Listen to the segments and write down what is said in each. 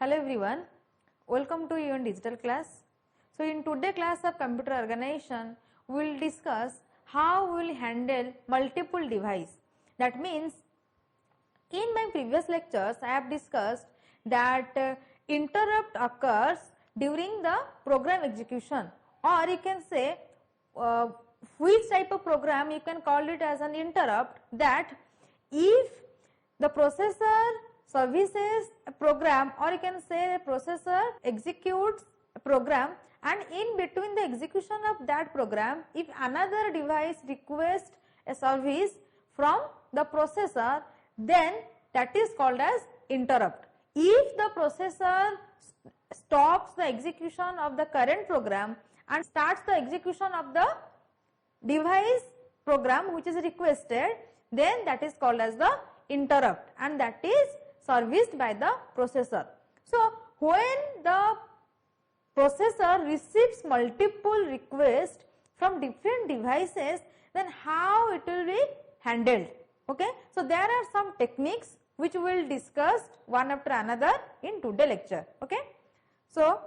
Hello everyone, welcome to your digital class. So in today's class of computer organization, we will discuss how we will handle multiple device. That means in my previous lectures I have discussed that interrupt occurs during the program execution, or you can say which type of program you can call it as an interrupt, that if the processor services a program, or you can say the processor executes a program, and in between the execution of that program, if another device requests a service from the processor, then that is called as interrupt. If the processor stops the execution of the current program and starts the execution of the device program which is requested, then that is called as the interrupt, and that is serviced by the processor. So when the processor receives multiple requests from different devices, then how it will be handled? Okay, so there are some techniques which we will discuss one after another in today's lecture. Okay, so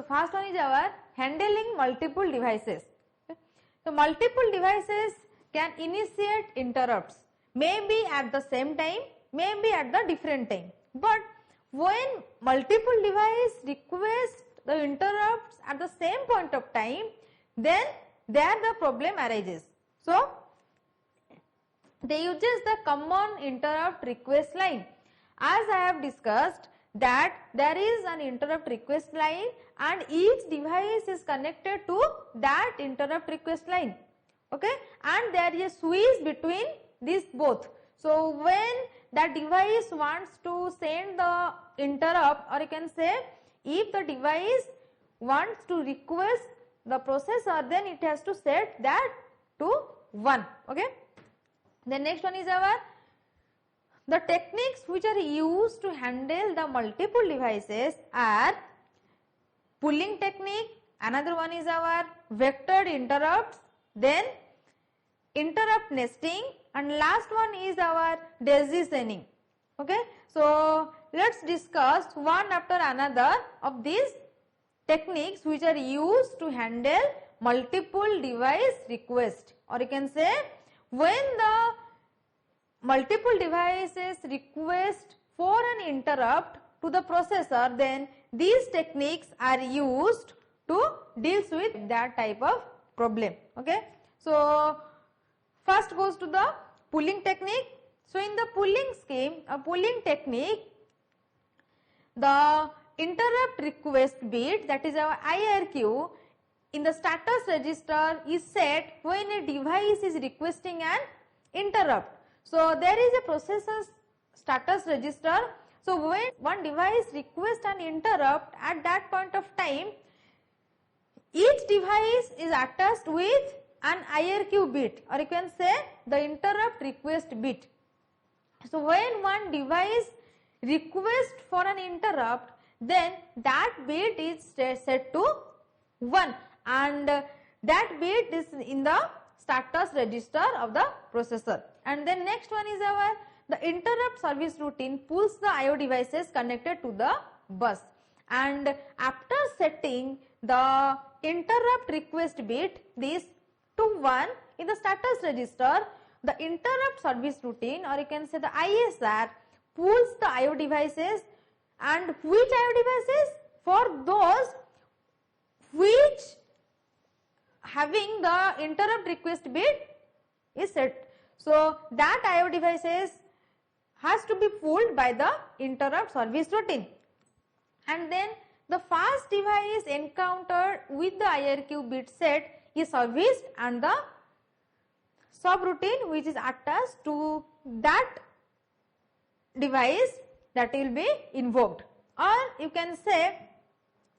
first one is our handling multiple devices. Okay. So multiple devices can initiate interrupts, maybe at the same time, maybe at the different time. But when multiple devices request the interrupts at the same point of time, then there the problem arises. So they uses the common interrupt request line. As I have discussed that there is an interrupt request line and each device is connected to that interrupt request line. Okay, and there is a switch between these both. So when that device wants to send the interrupt, or you can say if the device wants to request the processor, then it has to set that to 1. Okay. The next one is our the techniques which are used to handle the multiple devices are pooling technique, another one is our vectored interrupts, then interrupt nesting, and last one is our daisy chaining. Okay, so let's discuss one after another of these techniques which are used to handle multiple device request, or you can say when the multiple devices request for an interrupt to the processor, then these techniques are used to deal with that type of problem. Okay, so first goes to the pooling technique. So in the pooling scheme, a pooling technique, the interrupt request bit, that is our IRQ, in the status register is set when a device is requesting an interrupt. So there is a processor's status register. So when one device requests an interrupt, at that point of time, each device is attached with an IRQ bit, or you can say the interrupt request bit. So when one device requests for an interrupt, then that bit is set to 1, and that bit is in the status register of the processor. And then next one is our the interrupt service routine pulls the IO devices connected to the bus, and after setting the interrupt request bit this to 1 in the status register, the interrupt service routine, or you can say the ISR, pulls the IO devices, and which IO devices? For those which having the interrupt request bit is set. So that IO devices has to be pulled by the interrupt service routine, and then the first device encountered with the IRQ bit set is serviced, and the subroutine which is attached to that device, that will be invoked. Or you can say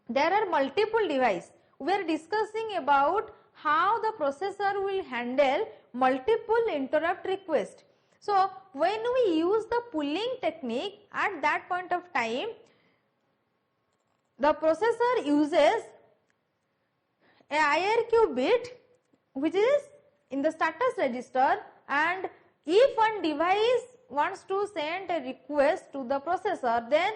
there are multiple devices. We are discussing about how the processor will handle multiple interrupt requests. So when we use the pooling technique, at that point of time, the processor uses a IRQ bit which is in the status register, and if one device wants to send a request to the processor, then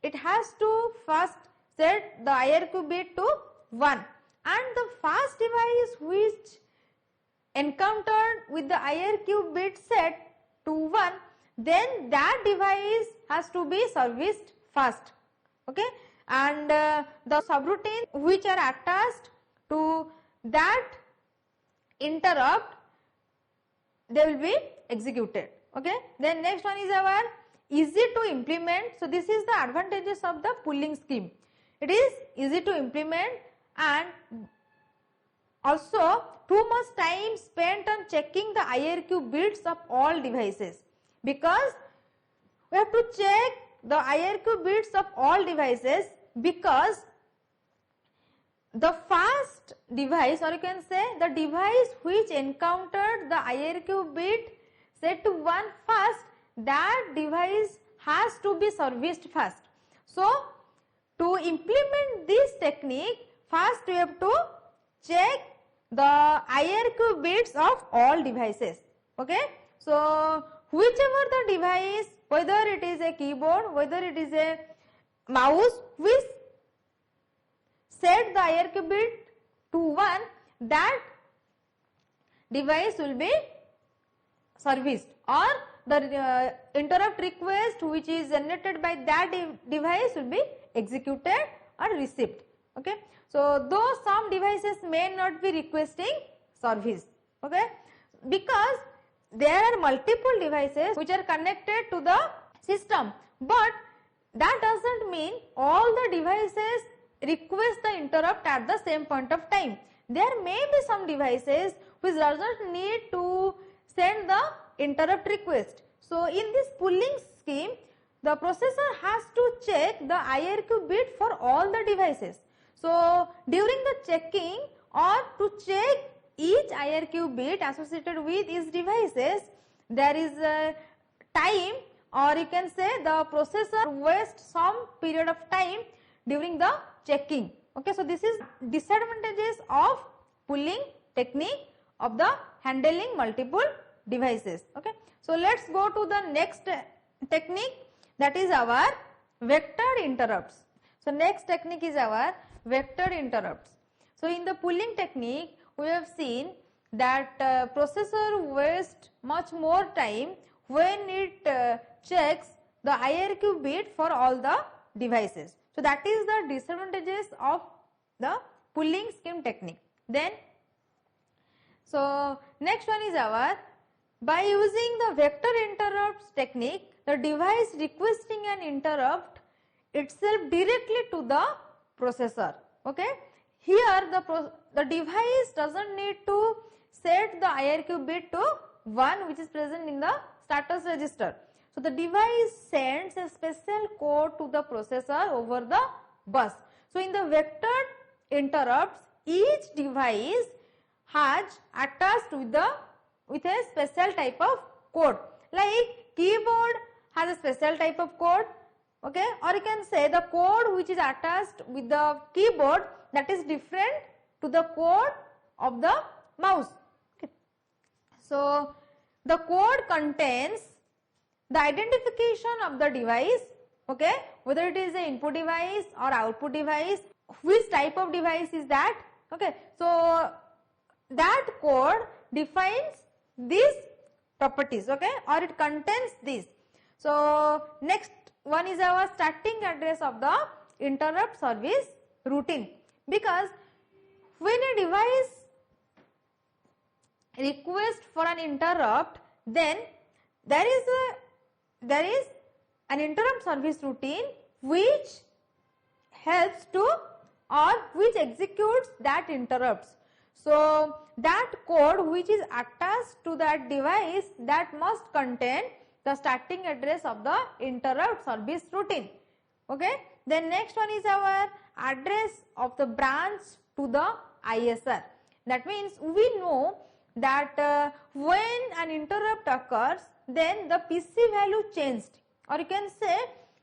it has to first set the IRQ bit to 1, and the first device which encountered with the IRQ bit set to 1, then that device has to be serviced first. Okay, and the subroutines which are attached to that interrupt, they will be executed. Okay, then next one is our easy to implement. So this is the advantages of the pooling scheme. It is easy to implement, and also too much time spent on checking the IRQ bits of all devices, because we have to check the IRQ bits of all devices, because the first device, or you can say the device which encountered the IRQ bit set to 1 first, that device has to be serviced first. So to implement this technique, first we have to check the IRQ bits of all devices. Okay, so whichever the device, whether it is a keyboard, whether it is a mouse, which set the IRQ bit to 1, that device will be serviced, or the interrupt request which is generated by that device will be executed or received. Okay, so though some devices may not be requesting service, okay, because there are multiple devices which are connected to the system, but that doesn't mean all the devices request the interrupt at the same point of time. There may be some devices which doesn't need to send the interrupt request. So in this pooling scheme, the processor has to check the IRQ bit for all the devices. So during the checking, or to check each IRQ bit associated with each devices, there is a time, or you can say the processor wastes some period of time during the checking. Okay, so this is disadvantages of pooling technique of the handling multiple devices. Okay, so let's go to the next technique, that is our vectored interrupts. So next technique is our vectored interrupts. So in the pooling technique, we have seen that processor wastes much more time when it checks the IRQ bit for all the devices. So that is the disadvantages of the pooling scheme technique. Then, so next one is our, by using the vector interrupts technique, the device requesting an interrupt itself directly to the processor. Okay, here the device doesn't need to set the IRQ bit to 1 which is present in the status register. So the device sends a special code to the processor over the bus. So in the vectored interrupts, each device has attached with a special type of code, like keyboard has a special type of code. Okay, or you can say the code which is attached with the keyboard, that is different to the code of the mouse. Okay. So the code contains the identification of the device, okay, whether it is an input device or output device, which type of device is that. Okay, so that code defines these properties, okay, or it contains this. So next one is our starting address of the interrupt service routine, because when a device requests for an interrupt, then there is an interrupt service routine which helps to, or which executes that interrupts. So that code which is attached to that device, that must contain the starting address of the interrupt service routine. Okay, then next one is our address of the branch to the ISR. That means we know that when an interrupt occurs, then the PC value changed, or you can say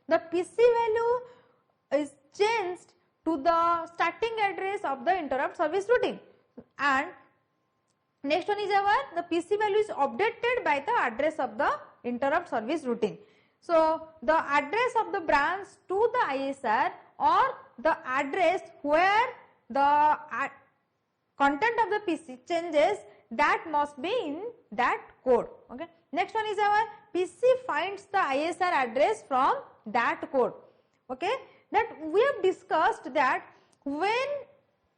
the PC value is changed to the starting address of the interrupt service routine, and Next one is the PC value is updated by the address of the interrupt service routine. So the address of the branch to the ISR or the address where the content of the PC changes, that must be in that code. Okay. Next one is PC finds the ISR address from that code. Okay. That we have discussed that when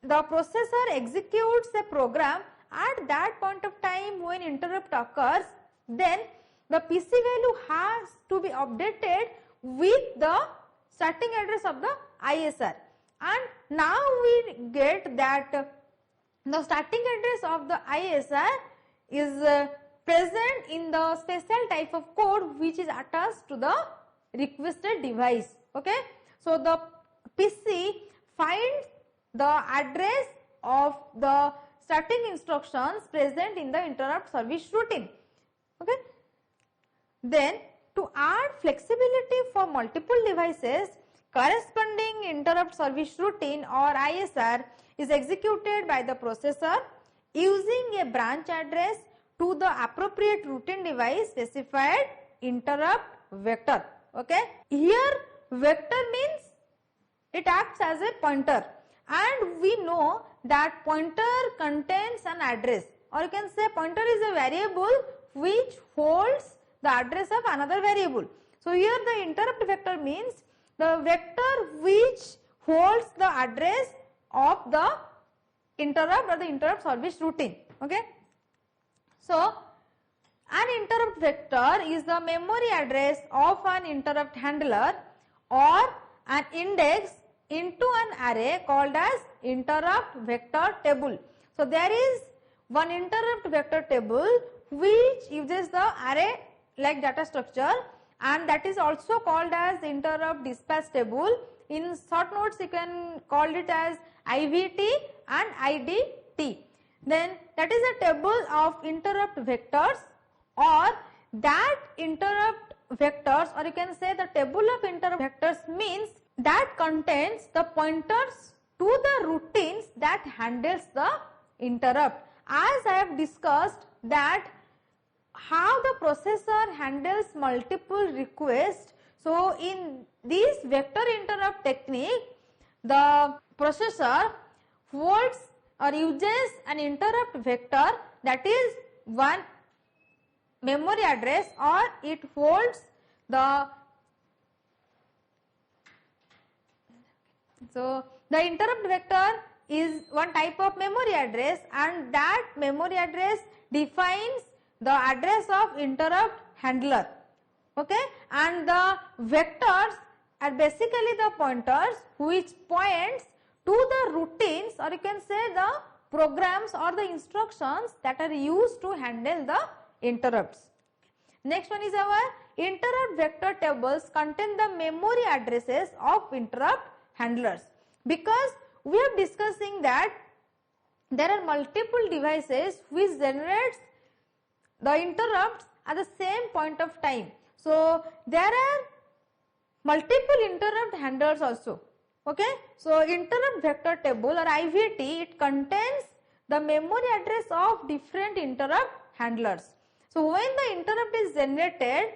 the processor executes a program, at that point of time when interrupt occurs, then the PC value has to be updated with the starting address of the ISR. And now we get that the starting address of the ISR is present in the special type of code which is attached to the requested device. Okay. So the PC finds the address of the starting instructions present in the interrupt service routine. Okay. Then to add flexibility for multiple devices, corresponding interrupt service routine or ISR is executed by the processor using a branch address to the appropriate routine device specified interrupt vector. Okay. Here vector means it acts as a pointer, and we know that pointer contains an address, or you can say pointer is a variable which holds the address of another variable. So here the interrupt vector means the vector which holds the address of the interrupt or the interrupt service routine. Okay. So an interrupt vector is the memory address of an interrupt handler or an index into an array called as interrupt vector table. So there is one interrupt vector table which uses the array like data structure, and that is also called as interrupt dispatch table. In short notes you can call it as IVT and IDT. Then that is a table of interrupt vectors, or that interrupt vectors, or you can say the table of interrupt vectors means that contains the pointers to the routines that handles the interrupt. As I have discussed that how the processor handles multiple requests. So in this vector interrupt technique, the processor holds or uses an interrupt vector, that is one memory address, or it holds the interrupt vector is one type of memory address, and that memory address defines the address of interrupt handler. Okay, and the vectors are basically the pointers which points to the routines, or you can say the programs or the instructions that are used to handle the interrupts. Next one is our interrupt vector tables contain the memory addresses of interrupt handlers, because we are discussing that there are multiple devices which generates the interrupts at the same point of time. So there are multiple interrupt handlers also. Okay. So interrupt vector table or IVT, it contains the memory address of different interrupt handlers. So when the interrupt is generated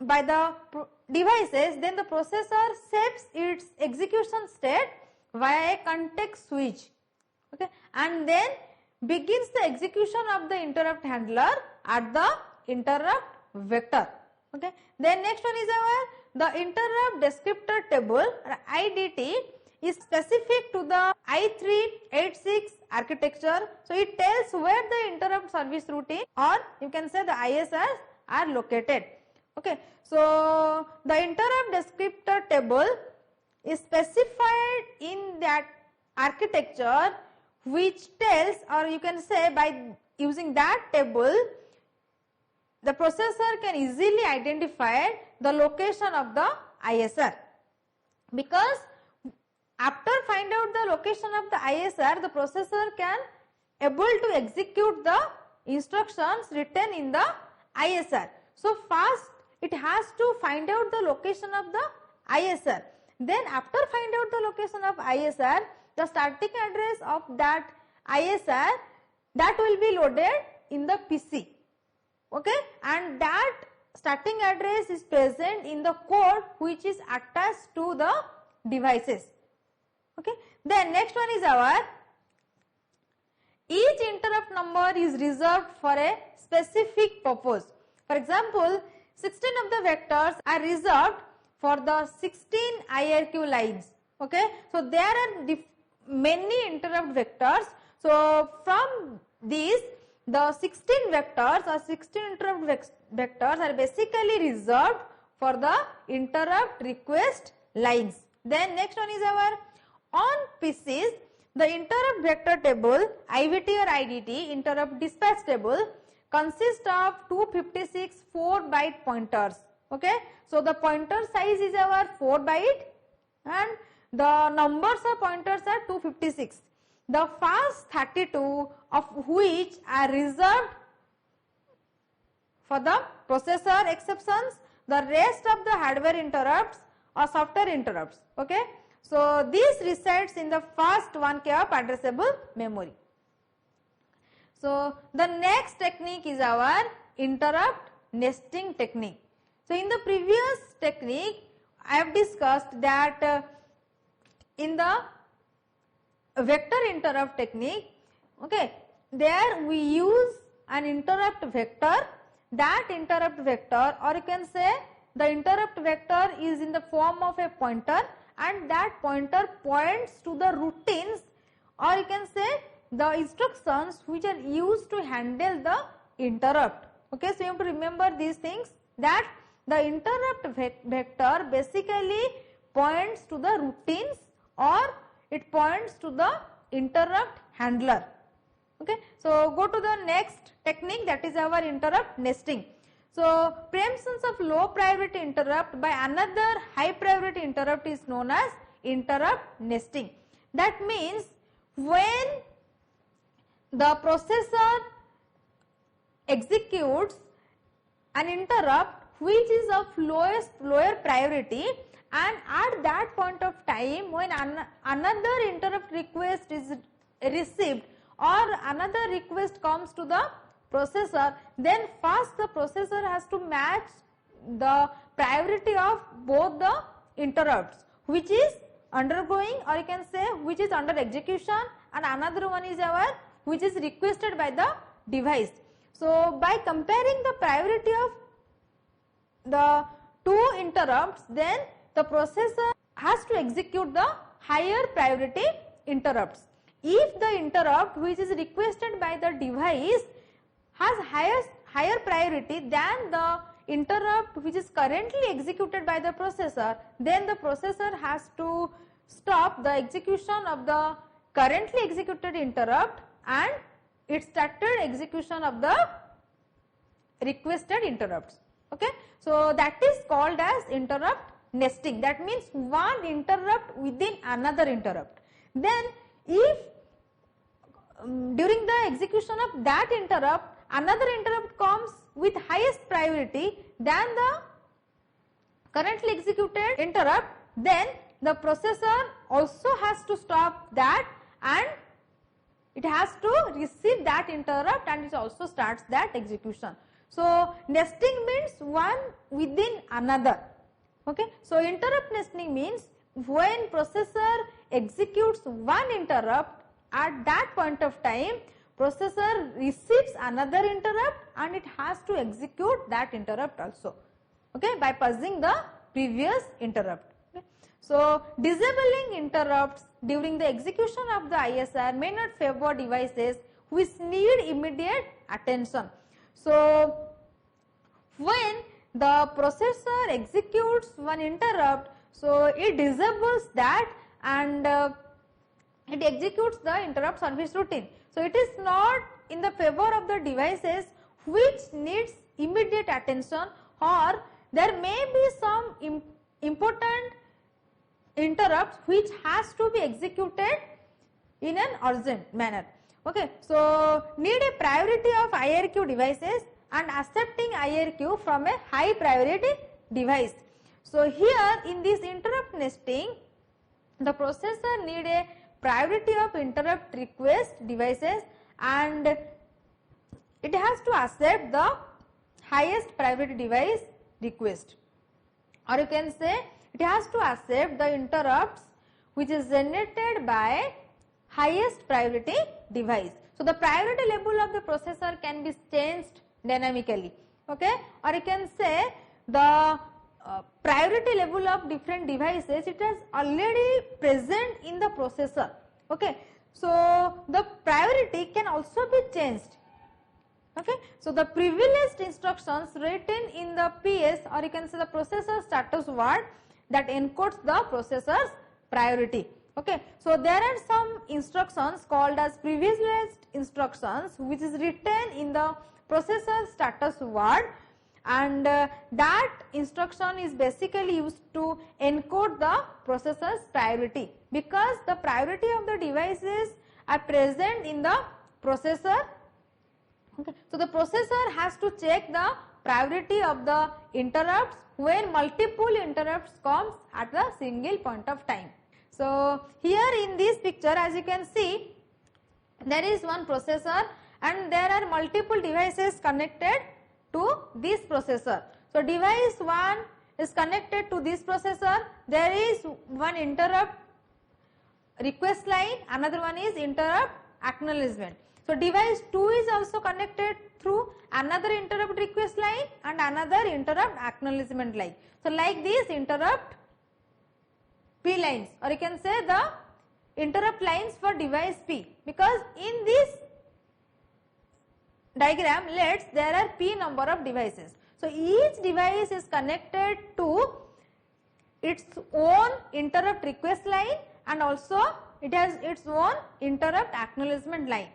by the devices, then the processor sets its execution state via a context switch. Okay, and then begins the execution of the interrupt handler at the interrupt vector. Okay. Then next one is the interrupt descriptor table or IDT is specific to the i386 architecture. So it tells where the interrupt service routine, or you can say the ISRs, are located. Okay. So the interrupt descriptor table is specified in that architecture which tells, or you can say by using that table, the processor can easily identify the location of the ISR, because after find out the location of the ISR, the processor can able to execute the instructions written in the ISR. So first it has to find out the location of the ISR. Then after find out the location of ISR, the starting address of that ISR that will be loaded in the PC, okay, and that starting address is present in the code which is attached to the devices, okay. Then next one is our each interrupt number is reserved for a specific purpose. For example, 16 of the vectors are reserved for the 16 IRQ lines, okay. So there are many interrupt vectors. So from these, the 16 vectors or 16 interrupt vectors are basically reserved for the interrupt request lines. Then next one is our on PCs, the interrupt vector table, IVT or IDT, interrupt dispatch table, consists of 256 4-byte pointers, okay. So the pointer size is our 4 byte and the numbers of pointers are 256. The first 32 of which are reserved for the processor exceptions, the rest of the hardware interrupts or software interrupts, okay. So this resides in the first 1K of addressable memory. So the next technique is our interrupt nesting technique. So in the previous technique, I have discussed that in the vector interrupt technique, okay, there we use an interrupt vector. That interrupt vector, or you can say the interrupt vector is in the form of a pointer, and that pointer points to the routines, or you can say the instructions which are used to handle the interrupt, okay. So you have to remember these things, that the interrupt vector basically points to the routines or it points to the interrupt handler, okay. So go to the next technique, that is our interrupt nesting. So preemptions of low priority interrupt by another high priority interrupt is known as interrupt nesting. That means when the processor executes an interrupt which is of lower priority, and at that point of time when another interrupt request is received or another request comes to the processor, then first the processor has to match the priority of both the interrupts which is undergoing, or you can say which is under execution, and another one is our which is requested by the device. So by comparing the priority of the two interrupts, then the processor has to execute the higher priority interrupts. If the interrupt which is requested by the device has higher priority than the interrupt which is currently executed by the processor, then the processor has to stop the execution of the currently executed interrupt and it started execution of the requested interrupts, okay. So that is called as interrupt nesting. That means one interrupt within another interrupt. Then if during the execution of that interrupt, another interrupt comes with highest priority than the currently executed interrupt, then the processor also has to stop that and it has to receive that interrupt and it also starts that execution. So nesting means one within another, okay. So interrupt nesting means when processor executes one interrupt, at that point of time processor receives another interrupt and it has to execute that interrupt also, okay, by pausing the previous interrupt, okay. So disabling interrupts during the execution of the ISR may not favor devices which need immediate attention. So when the processor executes one interrupt, so it disables that and it executes the interrupt service routine. So it is not in the favor of the devices which needs immediate attention, or there may be some important interrupts which has to be executed in an urgent manner, okay. So need a priority of IRQ devices and accepting IRQ from a high priority device. So here in this interrupt nesting, the processor need a priority of interrupt request devices and it has to accept the highest priority device request, or you can say it has to accept the interrupts which is generated by highest priority device. So the priority level of the processor can be changed dynamically, okay, or you can say the priority level of different devices, it is already present in the processor, okay. So the priority can also be changed, okay. So the privileged instructions written in the PS, or you can say the processor status word, that encodes the processor's priority, okay. So there are some instructions called as privileged instructions which is written in the processor status word, and that instruction is basically used to encode the processor's priority, because the priority of the devices are present in the processor, okay. So the processor has to check the priority of the interrupts when multiple interrupts comes at the single point of time. So here in this picture, as you can see, there is one processor and there are multiple devices connected to this processor. So device 1 is connected to this processor, there is one interrupt request line, another one is interrupt acknowledgement. So device 2 is also connected through another interrupt request line and another interrupt acknowledgement line. So like this interrupt P lines, or you can say the interrupt lines for device P, because in this diagram, let's there are P number of devices. So each device is connected to its own interrupt request line and also it has its own interrupt acknowledgement line,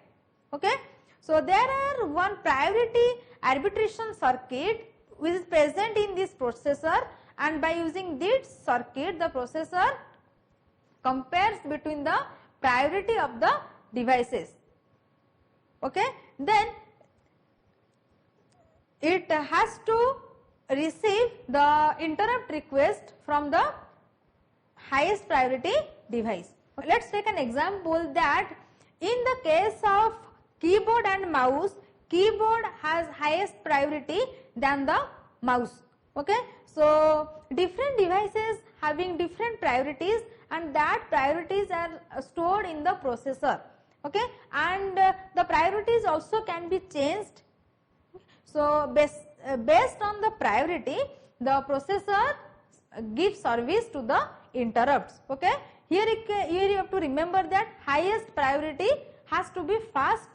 okay. So there are one priority arbitration circuit which is present in this processor, and by using this circuit the processor compares between the priority of the devices, okay. Then it has to receive the interrupt request from the highest priority device. Let us take an example that in the case of keyboard and mouse, keyboard has highest priority than the mouse, okay. So different devices having different priorities, and that priorities are stored in the processor, okay, and the priorities also can be changed. So based on the priority, the processor gives service to the interrupts, okay. Here you have to remember that highest priority has to be fast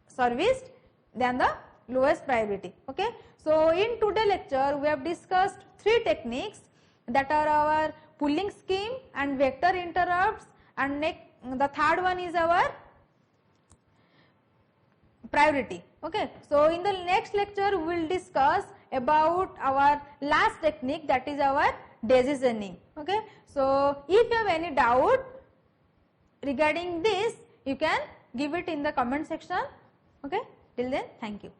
serviced than the lowest priority, okay. So in today's lecture we have discussed 3 techniques, that are our pooling scheme and vector interrupts, and the third one is our priority, okay. So in the next lecture we will discuss about our last technique, that is our decisioning, okay. So if you have any doubt regarding this, you can give it in the comment section, okay. Till then, thank you.